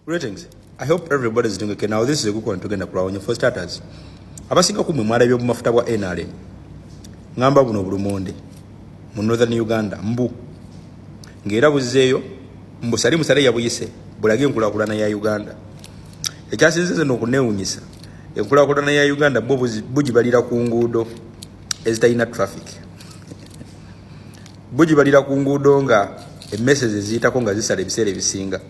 Greetings. I hope everybody is doing okay. Now this is a good one to get a for starters. Abasinga kumwe mwala byo Bumafuta bwa NRA. Ngamba buno Bulumonde. Mu Northern Uganda mbu. Ngera buzeyo mbu Salim Saleh yabuyise bulage nkulakulana ya Uganda. Ekyasinzize n'okunewunyisa. Enkulakulana ya Uganda bugibalira ku nguudo ezitayina traffic. Bugibalira ku nguudo nga emessage ziyitako nga zisala ebiseera ebisinga.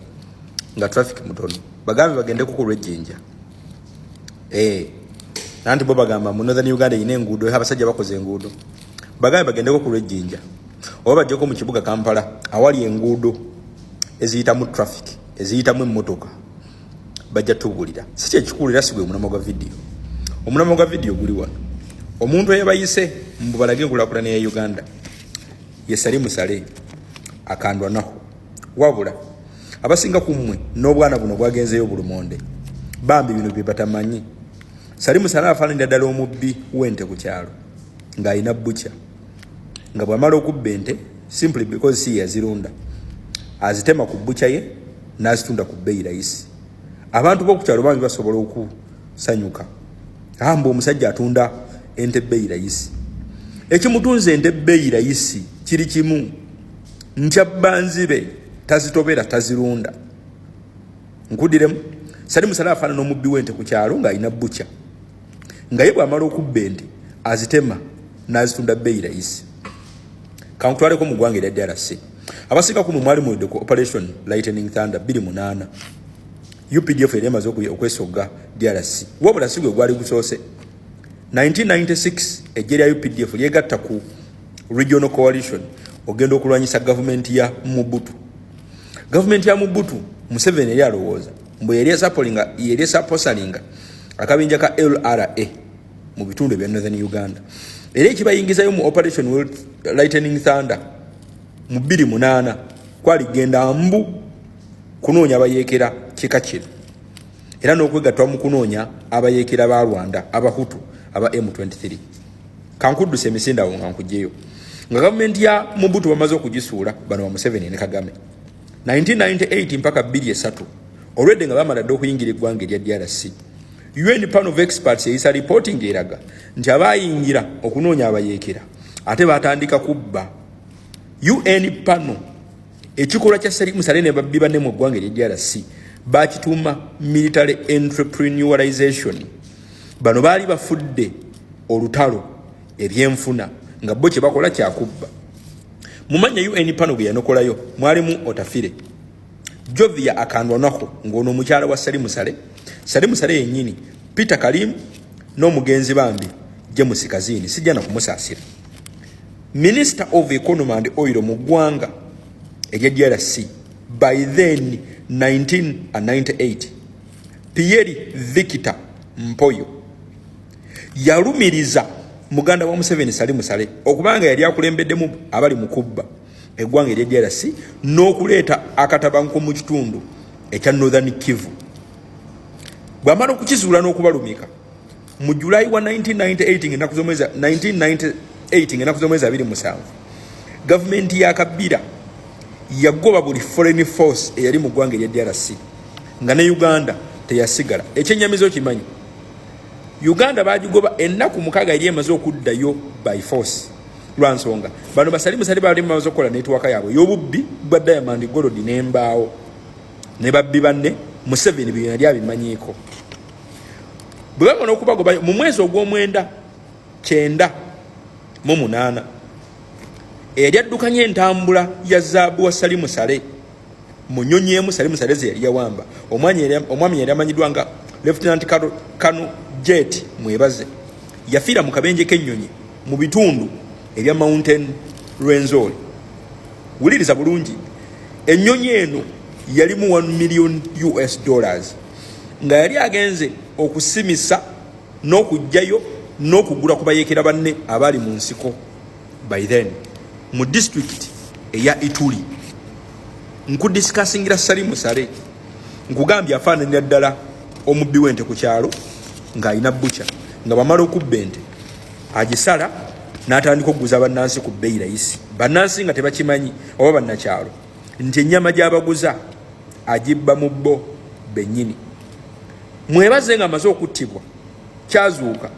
Nga traffic mutono bagambe bagende ku Rejinja nanti bo bagamba mu Northern Uganda ine ngudo abasajja bakoze ngudo bagambe bagende ku Rejinja oba bajjeko mu kibuga Kampala awali engudo eziyita mu traffic eziyita mu motoka bajja tubulira siche kikulira sigwe omunamo gwa video guli wano omuntu eyabayise mbubalage nkulakulana ya Uganda ye Salim Saleh akandwa naho wabula abasinga kumwe n'obwana buno bwagenzeyo Bulumonde bambi bino bibatamanyi Salim Saleh afaanira ddala omubbi w'ente ku kyalo ng'ayina butcha nga bw'amala okubba ente simply because si yazirunda azitema ku butcha ye n'azitunda ku bbeeyi rayisi abantu b'oku kyalo bambi basobola okusanyuka mbu omusajja atunda ente bbeeyi rayisi ekimutunza ente bbeeyi rayisi kiri kimu nkyabbanzibe tazitobera tazirunda nkudiremu Salim Saleh afaanana n'omubbi w'ente ku kyalo ng'ayina butcha nga ye bw'amala okubba ente azitema n'azitunda bbeeyi rayisi kankutwaleko mu ggwanga erya DRC abasinga kumwe mwali muwedde ku Operation Lightning Thunder 28 UPDF yali emaze okwesogga DRC wabula si gwe gwali gusoose 1996 eggye lya UPDF lyegatta ku Regional Coalition ogenda okulwanyisa gavumenti ya Mobutu. Government ya Mobutu Museveni yali alowooza mbu yali saposalinga akabinja ka LRA mu bitundu bya Northern Uganda era ekibayingizayo mu Operation Lightning Thunder mu 28 kwali genda mbu kunoonya abayeekera kika kino era n'okwegattwa mu kunoonya abayeekera ba Rwanda abahutu aba M23 kankudduse emisinde awo nga nkugyeyo nga gavumenti ya Mobutu bamaze okugisuula bano wa Museveni ne Kagame 1998 mpaka 2003 already nga bamala dde okuyingira eggwanga erya DRC UN panel of experts eyisa reporting eraga nti abayingira okunoonya abayeekera ate batandika kubba UN panel ekikolwa kya Salim Saleh ne babbi banne mu ggwanga erya DRC bakituuma military entrepreneurialization bano baali bafudde olutalo ebyenfuna nga bo kye bakola kyakubba mumanya UN panel gye yanokolayo mwalimu Otafire Jovia akandwa nako ngono mukyala wa Salim Saleh yennyini Peter Kalim n'omugenzi bambi James Kazini sijja na kumusaasira Minister of Economy and Oil mu ggwanga erya DRC by then 1998 Pierre Victor Mpoyo yalumiriza muganda wa Museveni Salim Saleh okubanga yali akulembeddemu abali mu kubba eggwanga erya DRC n'okuleeta akatabanko mu kitundu ekya Northern Kivu bw'amala okukizuula n'okubalumika mu July wa 1998 ng'ennaku z'omwezi 27 gavumenti ya Kabila yagoba buli foreign force eyali mu ggwanga erya DRC nga ne Uganda teyasigala ekyennyamiza okimanyi Uganda bagigoba ennaku mukaga yali emaze okuddayo by force lwansonga bano Salim Saleh bali bamaze okukola network yaabwe y'obubbi bwa Diamond Gold n'embaawo ne babbi banne Museveni bye yali abimanyiiko bwe bamala okubagoba mu mwezi ogw'omwenda 98 eyali addukanya entambula ya zaabu wa Salim Saleh mu nnyonyi emu Salim Saleh ze yali yawamba omwami yali amanyiddwa nga Lieutenant Kano Jet mwebaze yafiira mu kabenje k'ennyonyi mu bitundu ebya Mountain Rwenzori wuliriza bulungi ennyonyi eno yali mu $1 million nga yali agenze okusimisa n'okugjayo n'okugula ku bayeekera banne abali mu nsiko by then mu district eya Ituri nkudiscussingira Salim Saleh nkugambye afaananira ddala omubbi w'ente ku kyalo ng'ayina butcha nga bamala okubba ente agisala n'atandika okuguza bannansi ku bbeeyi rayisi bannansi nga tebakimanyi oba bannakyalo nti ennyama gy'abaguza agibba mu bbo bennyini mwebaze nga amaze okuttibwa kyazuuka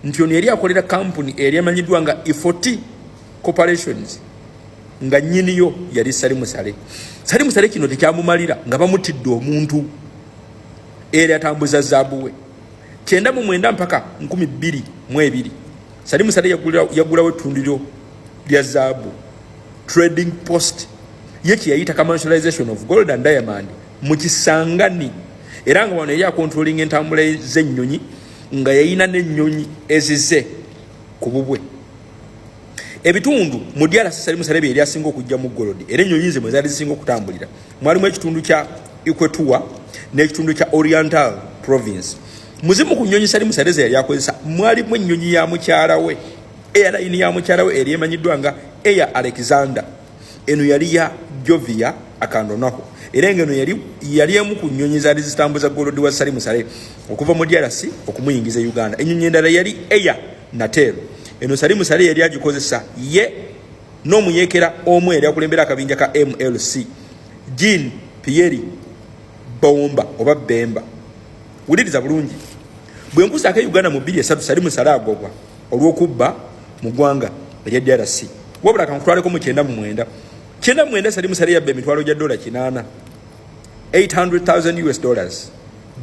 nti ono yali akolera kampuni eri emanyiddwa nga E40 Corporations nga nnyiniyo yali Salim Saleh. Salim Saleh kino tekyamumalira nga bamutidde omuntu eri atambuza zaabu we 9 mpaka 2022 Salim Saleh yagulawo ettundiro lya zaabu Trading Post yeki yayita commercialization of gold and diamond mu Kisangani era nga wano yali controlling entambula z'ennyonyi nga yayina n'ennyonyi ezize ku bubwe ebitundu mu DRC Salim Saleh yali asinga okujja mu gold era ennyonyi ze mwezali zisinga okutambulira mwalimu ekitundu kya Equator n'ekitundu kya Oriental Province muzimu ku nnyonyi Salim Saleh yali akozesa mwalimu ennyonyi ya mukyala we airline ya mukyala we eri emanyiddwa nga Air Alexander eno yali ya Jovia akandonaho era ngeno yali emu ku nnyonyi zaali zitambuza gold wa Salim Saleh okuva mu DRC okumuyingiza Uganda. Ennyonyi endala yali Air Natel eno Salim Saleh yali agikozesa ye n'omuyekera omu yali akulembera akabinja ka MLC Jean Pierre Bomba oba Bemba. Wuliriza bulungi bwe nkusaako Uganda mu 2003 Salim Saleh agobwa olw'okubba mu ggwanga erya DRC wabula kankutwaleko mu 9 Salim Saleh yabba emitwalo gya $8 $800,000 US dollars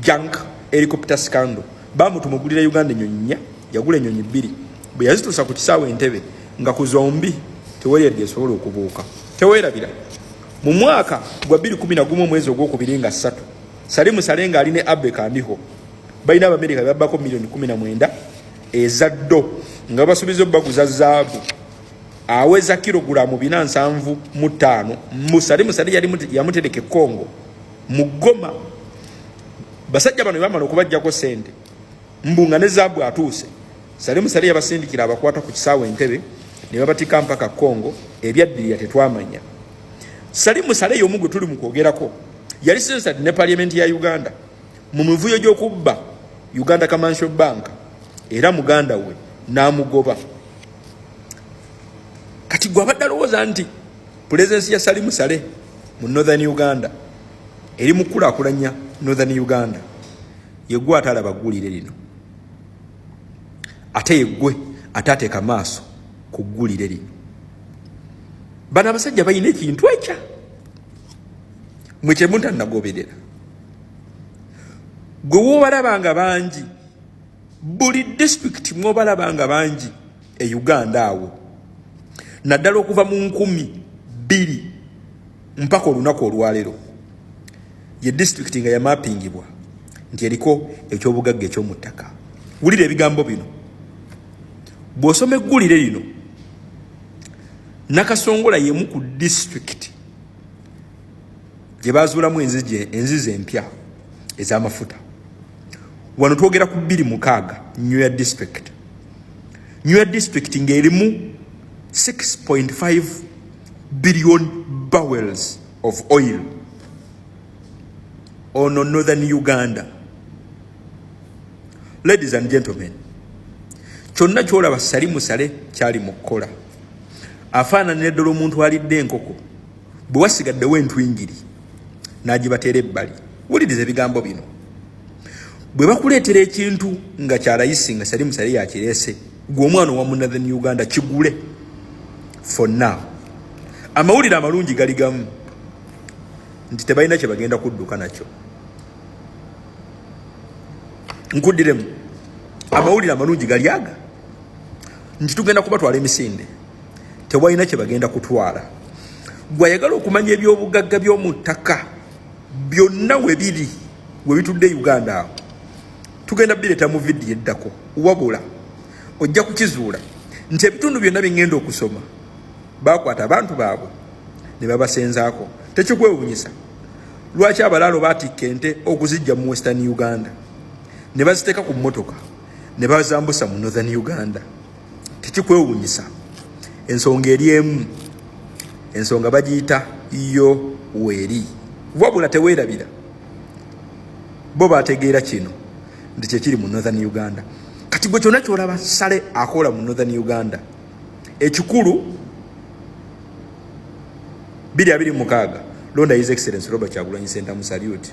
junk helicopter scandal bamutumugulira Uganda ennyonyi yagula ennyonyi 2 bwe yazituusa ku kisaawe Entebbe nga ku zombi tewali esobola okubuuka teweerabira mu mwaka gwa 2011 mwezi ogwokubiri nga 3 Salim Saleh nga aline Abbe Kandiho balina Abamerika babbako $19 ezaddo nga basubiza baguza zaabu aweza kilogulamu 475 mu Salim Saleh yali yamutereke Kongo mu Goma basajja bano bamala okubajjako sente mbunga ne zaabu atuuse Salim Saleh yabasindikira abakwata ku kisaawe Entebbe ne babatika mpaka Kongo ebyaddiriya tetwamanya. Salim Saleh y'omu tuli mu kwogerako yali censored ne parliament ya Uganda mu mivuyo gy'okubba Uganda Commercial Bank era muganda we n'amugoba. Kati gwe abadde alowooza nti presence ya Salim Saleh mu Northern Uganda eri mu kulaakulanya Northern Uganda yegwe atalaba ggulire lino ate yegwe atateeka maaso ku ggulire lino. Bano abasajja balina ekintu ekya mwe kye mutannagoberera gwe woobalabanga bangi buli district mwobalabanga bangi e Uganda awo naddala okuva mu 2000 mpaka olunaku olwaleero ye district nga yamappingibwa nti eriko ekyobugagga ekyomu ttaka. Wulira ebigambo bino bw'osoma eggulire lino Nakasongola yemu ku district gye bazuulamu enzizi empya ez'amafuta. Wano twogera ku 26 Nyoya district. Nyoya district ng'erimu 6.5 billion barrels of oil on Northern Uganda. Ladies and gentlemen, kyonna kyolaba Salim Saleh kyali mu kukola afaananira ddala omuntu alidde enkoko bwe wasigaddewo entwingiri n'agibateera ebbali. Wuliriza ebigambo bino bwe bakuleetera ekintu nga kyalayisi nga Salim Saleh yakireese gwe omwana owa mu Northern Uganda kigule. For now amawulire amalungi gali gamu nti tebalina kye bagenda kudduka nakyo. Nkuddiremu amawulire amalungi gali aga nti tugenda kubatwala emisinde tewalina kye bagenda kutwala. Gwe ayagala okumanya ebyobugagga by'omu ttaka byonna we biri we bitudde Uganda awo tugenda bireeta mu vidiyo eddako wabula ojja kukizuula nti ebitundu byonna bingenda okusoma bakwata abantu baabwe ne babasenzaako. Tekikwewuunyisa lwaki abalaalo baatikka ente okuzijja mu Western Uganda ne baziteeka ku mmotoka ne bazambusa mu Northern Uganda. Tekikwewuunyisa ensonga eri emu, ensonga bagiyita yo weeri wabula teweerabira bo bategeera kino nti kyekiri mu Northern Uganda. Kati gwe kyonna kyolaba Saleh akola mu Northern Uganda ekikulu 2026 Londa His Excellency Robert Kyagulanyi Sentamu salute.